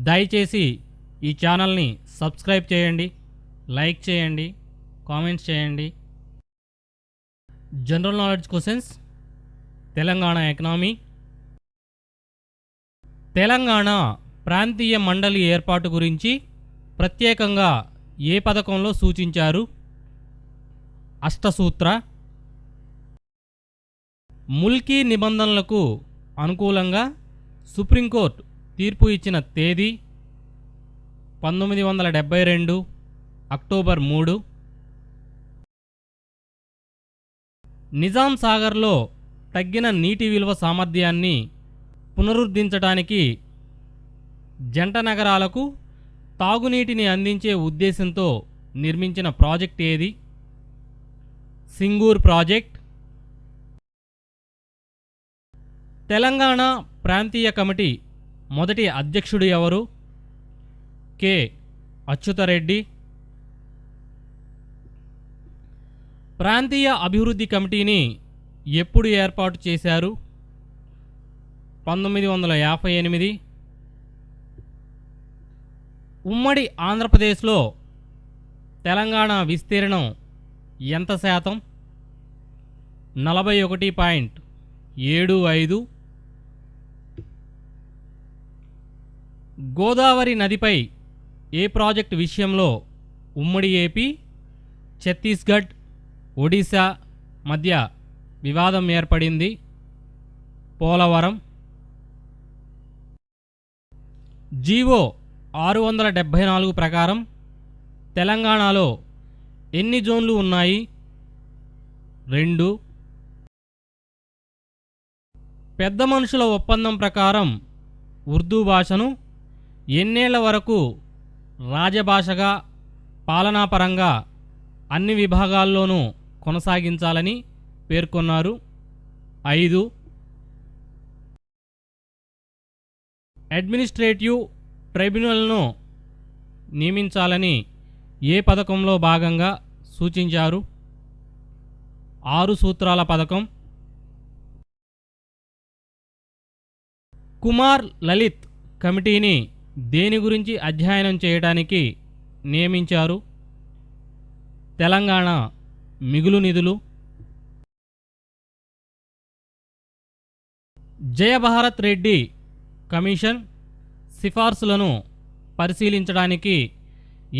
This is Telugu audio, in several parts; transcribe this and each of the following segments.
దయచేసి ఈ ఛానల్ని సబ్స్క్రైబ్ చేయండి, లైక్ చేయండి, కామెంట్స్ చేయండి. General knowledge questions. Telangana economy. Telangana ప్రాంతీయ మండలి ఏర్పాటు గురించి ప్రత్యేకంగా ఏ పథకంలో సూచించారు? అష్టసూత్ర. ముల్కీ నిబంధనలకు అనుకూలంగా సుప్రీంకోర్టు తీర్పు ఇచ్చిన తేదీ 1972 అక్టోబర్ 3. నిజాం సాగర్లో తగ్గిన నీటి విలువ సామర్థ్యాన్ని పునరుద్ధరించడానికి జంట నగరాలకు తాగునీటిని అందించే ఉద్దేశంతో నిర్మించిన ప్రాజెక్ట్ ఏది? సింగూర్ ప్రాజెక్ట్. తెలంగాణ ప్రాంతీయ కమిటీ మొదటి అధ్యక్షుడు ఎవరు? కె. అచ్యుతరెడ్డి. ప్రాంతీయ అభివృద్ధి కమిటీని ఎప్పుడు ఏర్పాటు చేశారు? 1958. ఉమ్మడి ఆంధ్రప్రదేశ్లో తెలంగాణ విస్తీర్ణం ఎంత శాతం? 41.75. గోదావరి నదిపై ఏ ప్రాజెక్టు విషయంలో ఉమ్మడి ఏపీ, ఛత్తీస్గఢ్, ఒడిశా మధ్య వివాదం ఏర్పడింది? పోలవరం. జీవో 674 ప్రకారం తెలంగాణలో ఎన్ని జోన్లు ఉన్నాయి? 2. పెద్ద మనుషుల ఒప్పందం ప్రకారం ఉర్దూ భాషను ఎన్నేళ్ల వరకు రాజభాషగా పాలనాపరంగా అన్ని విభాగాల్లోనూ కొనసాగించాలని పేర్కొన్నారు? 5. అడ్మినిస్ట్రేటివ్ ట్రైబ్యునల్ను నియమించాలని ఏ పథకంలో భాగంగా సూచించారు? 6 సూత్రాల పథకం. కుమార్ లలిత్ కమిటీని దేని గురించి అధ్యయనం చేయడానికి నియమించారు? తెలంగాణ మిగులు నిధులు. జయభారత్ రెడ్డి కమిషన్ సిఫార్సులను పరిశీలించడానికి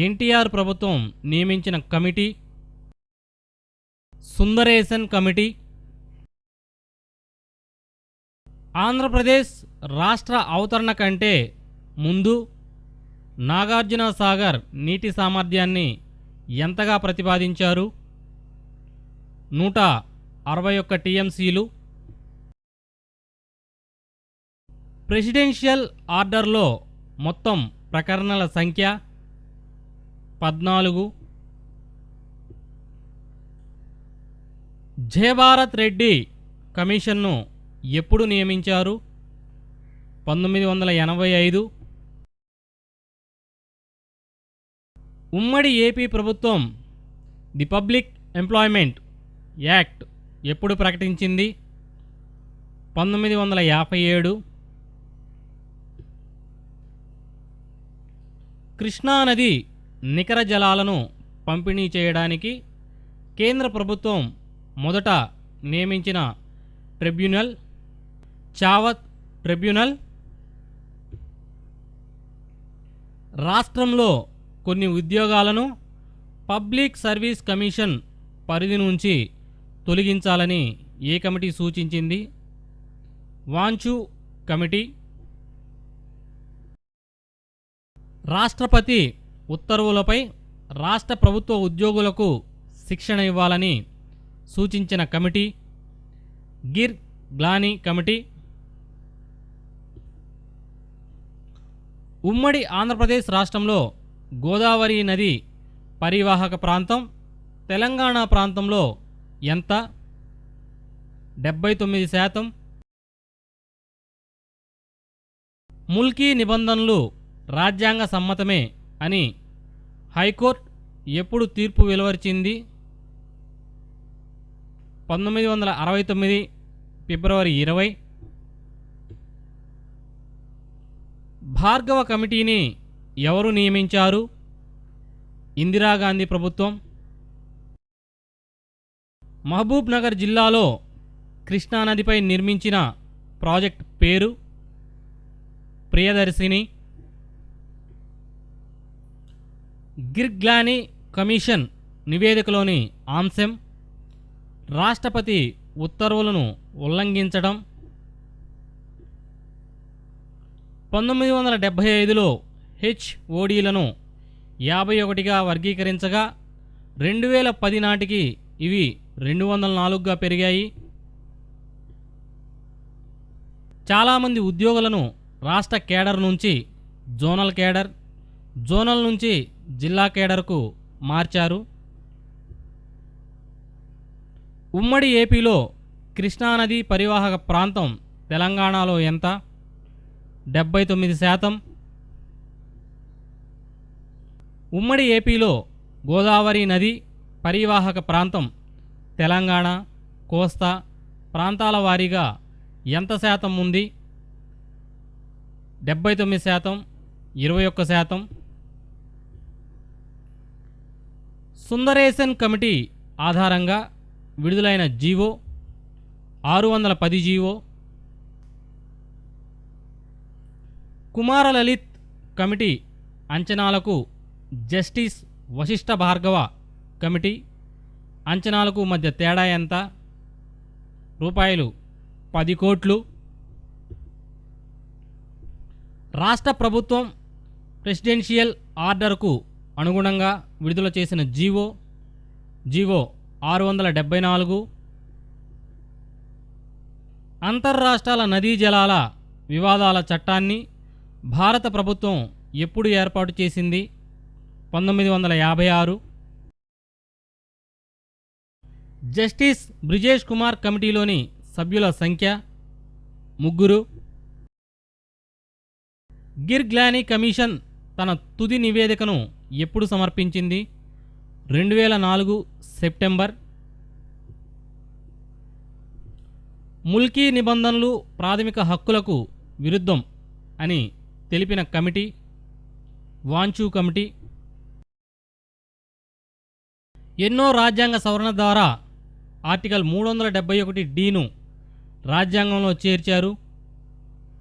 ఎన్టీఆర్ ప్రభుత్వం నియమించిన కమిటీ? సుందరేశన్ కమిటీ. ఆంధ్రప్రదేశ్ రాష్ట్ర అవతరణ కంటే ముందు నాగార్జున సాగర్ నీటి సామర్థ్యాన్ని ఎంతగా ప్రతిపాదించారు? 161 టీఎంసీలు. ప్రెసిడెన్షియల్ ఆర్డర్లో మొత్తం ప్రకరణల సంఖ్య 14. జయభారత్ రెడ్డి కమిషన్ను ఎప్పుడు నియమించారు? 1985. ఉమ్మడి ఏపీ ప్రభుత్వం ది పబ్లిక్ ఎంప్లాయ్మెంట్ యాక్ట్ ఎప్పుడు ప్రకటించింది? 1957. కృష్ణానది నికర జలాలను పంపిణీ చేయడానికి కేంద్ర ప్రభుత్వం మొదట నియమించిన ట్రిబ్యునల్? చావత్ ట్రిబ్యునల్. రాష్ట్రంలో కొన్ని ఉద్యోగాలను పబ్లిక్ సర్వీస్ కమిషన్ పరిధి నుంచి తొలగించాలని ఏ కమిటీ సూచించింది? వాంచు కమిటీ. రాష్ట్రపతి ఉత్తర్వులపై రాష్ట్ర ప్రభుత్వ ఉద్యోగులకు శిక్షణ ఇవ్వాలని సూచించిన కమిటీ? గిర్ గ్లానీ కమిటీ. ఉమ్మడి ఆంధ్రప్రదేశ్ రాష్ట్రంలో గోదావరి నది పరివాహక ప్రాంతం తెలంగాణ ప్రాంతంలో ఎంత? 79%. ముల్కీ నిబంధనలు రాజ్యాంగ సమ్మతమే అని హైకోర్టు ఎప్పుడు తీర్పు వెలువరించింది? 1969 ఫిబ్రవరి 20. భార్గవ కమిటీని ఎవరు నియమించారు? ఇందిరాగాంధీ ప్రభుత్వం. మహబూబ్ నగర్ జిల్లాలో కృష్ణానదిపై నిర్మించిన ప్రాజెక్ట్ పేరు ప్రియదర్శిని. గిర్గ్లానీ కమిషన్ నివేదికలోని అంశం రాష్ట్రపతి ఉత్తర్వులను ఉల్లంఘించడం. 1975లో హెచ్ఓడీలను 51గా వర్గీకరించగా 2010 నాటికి ఇవి 204గా పెరిగాయి. చాలామంది ఉద్యోగులను రాష్ట్ర కేడర్ నుంచి జోనల్ కేడర్, జోనల్ నుంచి జిల్లా కేడర్కు మార్చారు. ఉమ్మడి ఏపీలో కృష్ణానది పరివాహక ప్రాంతం తెలంగాణలో ఎంత? 79%. ఉమ్మడి ఏపీలో గోదావరి నది పరివాహక ప్రాంతం తెలంగాణ, కోస్తా ప్రాంతాల వారీగా ఎంత శాతం ఉంది? 79%, 21%. సుందరేశన్ కమిటీ ఆధారంగా విడుదలైన జీవో 610 జీవో. కుమారలలిత్ కమిటీ అంచనాలకు జస్టిస్ వశిష్ఠ భార్గవ కమిటీ అంచనాలకు మధ్య తేడా ఎంత? రూపాయలు 10 కోట్లు. రాష్ట్ర ప్రభుత్వం ప్రెసిడెన్షియల్ ఆర్డర్కు అనుగుణంగా విడుదల చేసిన జీవో 674. అంతర్రాష్ట్రాల నదీ జలాల వివాదాల చట్టాన్ని భారత ప్రభుత్వం ఎప్పుడు ఏర్పాటు చేసింది? 1956. జస్టిస్ బ్రిజేష్ కుమార్ కమిటీలోని సభ్యుల సంఖ్య 3. గిర్గ్లానీ కమిషన్ తన తుది నివేదికను ఎప్పుడు సమర్పించింది? 2004 సెప్టెంబర్. ముల్కీ నిబంధనలు ప్రాథమిక హక్కులకు విరుద్ధం అని తెలిపిన కమిటీ వాంచూ కమిటీ. ఎన్నో రాజ్యాంగ సవరణ ద్వారా ఆర్టికల్ 371(d)ను రాజ్యాంగంలో చేర్చారు?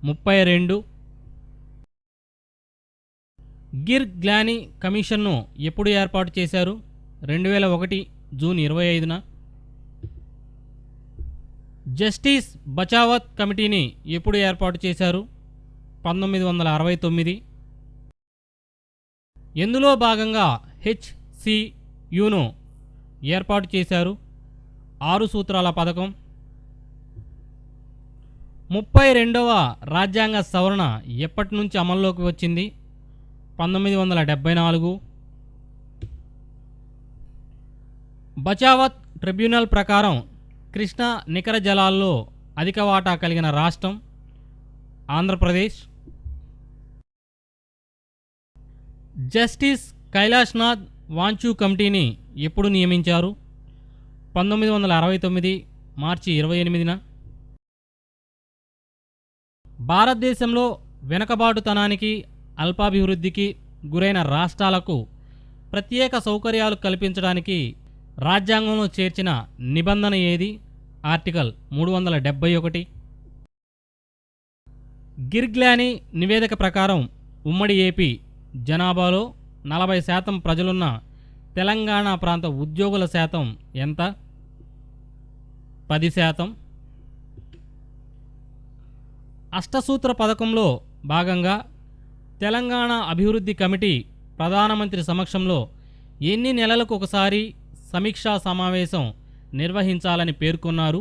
32. గిర్గ్లానీ కమిషన్ను ఎప్పుడు ఏర్పాటు చేశారు? 2001 జూన్ 25న. జస్టిస్ బచావత్ కమిటీని ఎప్పుడు ఏర్పాటు చేశారు? 1969. ఎందులో భాగంగా హెచ్సియును ఏర్పాటు చేశారు? 6 సూత్రాల పథకం. 32వ రాజ్యాంగ సవరణ ఎప్పటి నుంచి అమల్లోకి వచ్చింది? 1974. బచావత్ ట్రిబ్యునల్ ప్రకారం కృష్ణా నికర జలాల్లో అధిక వాటా కలిగిన రాష్ట్రం ఆంధ్రప్రదేశ్. జస్టిస్ కైలాష్నాథ్ వాంచూ కమిటీని ఎప్పుడు నియమించారు? 1969 మార్చి 28న. భారతదేశంలో వెనుకబాటుతనానికి అల్పాభివృద్ధికి గురైన రాష్ట్రాలకు ప్రత్యేక సౌకర్యాలు కల్పించడానికి రాజ్యాంగంలో చేర్చిన నిబంధన ఏది? ఆర్టికల్ 371. గిర్గ్లానీ నివేదిక ప్రకారం ఉమ్మడి ఏపీ జనాభాలో 40% ప్రజలున్న తెలంగాణ ప్రాంత ఉద్యోగుల శాతం ఎంత? 10%. అష్టసూత్ర పథకంలో భాగంగా తెలంగాణ అభివృద్ధి కమిటీ ప్రధానమంత్రి సమక్షంలో ఎన్ని నెలలకు ఒకసారి సమీక్షా సమావేశం నిర్వహించాలని పేర్కొన్నారు?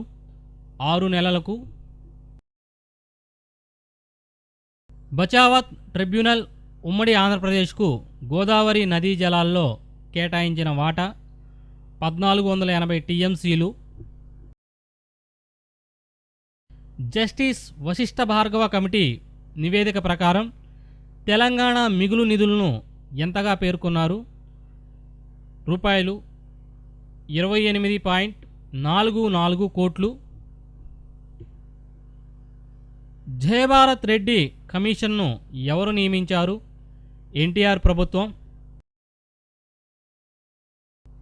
6 నెలలకు. బచావత్ ట్రిబ్యునల్ ఉమ్మడి ఆంధ్రప్రదేశ్కు గోదావరి నదీ జలాల్లో కేటాయించిన వాటా 1480 టీఎంసీలు. జస్టిస్ వశిష్ఠ భార్గవ కమిటీ నివేదిక ప్రకారం తెలంగాణ మిగులు నిధులను ఎంతగా పేర్కొన్నారు? రూపాయలు 28.44 కోట్లు. జయభారత్ రెడ్డి కమిషన్ను ఎవరు నియమించారు? ఎన్టీఆర్ ప్రభుత్వం.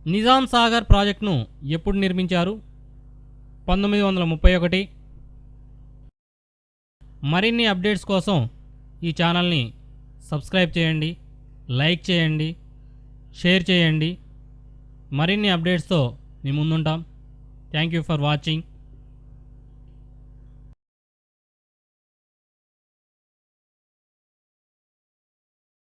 నిజాం సాగర్ ప్రాజెక్టును ఎప్పుడు నిర్మించారు? 1931. మరిన్ని అప్డేట్స్ కోసం ఈ ఛానల్ని సబ్స్క్రైబ్ చేయండి, లైక్ చేయండి, షేర్ చేయండి. మరిన్ని అప్డేట్స్తో మీ ముందుంటాం. Thank you for watching.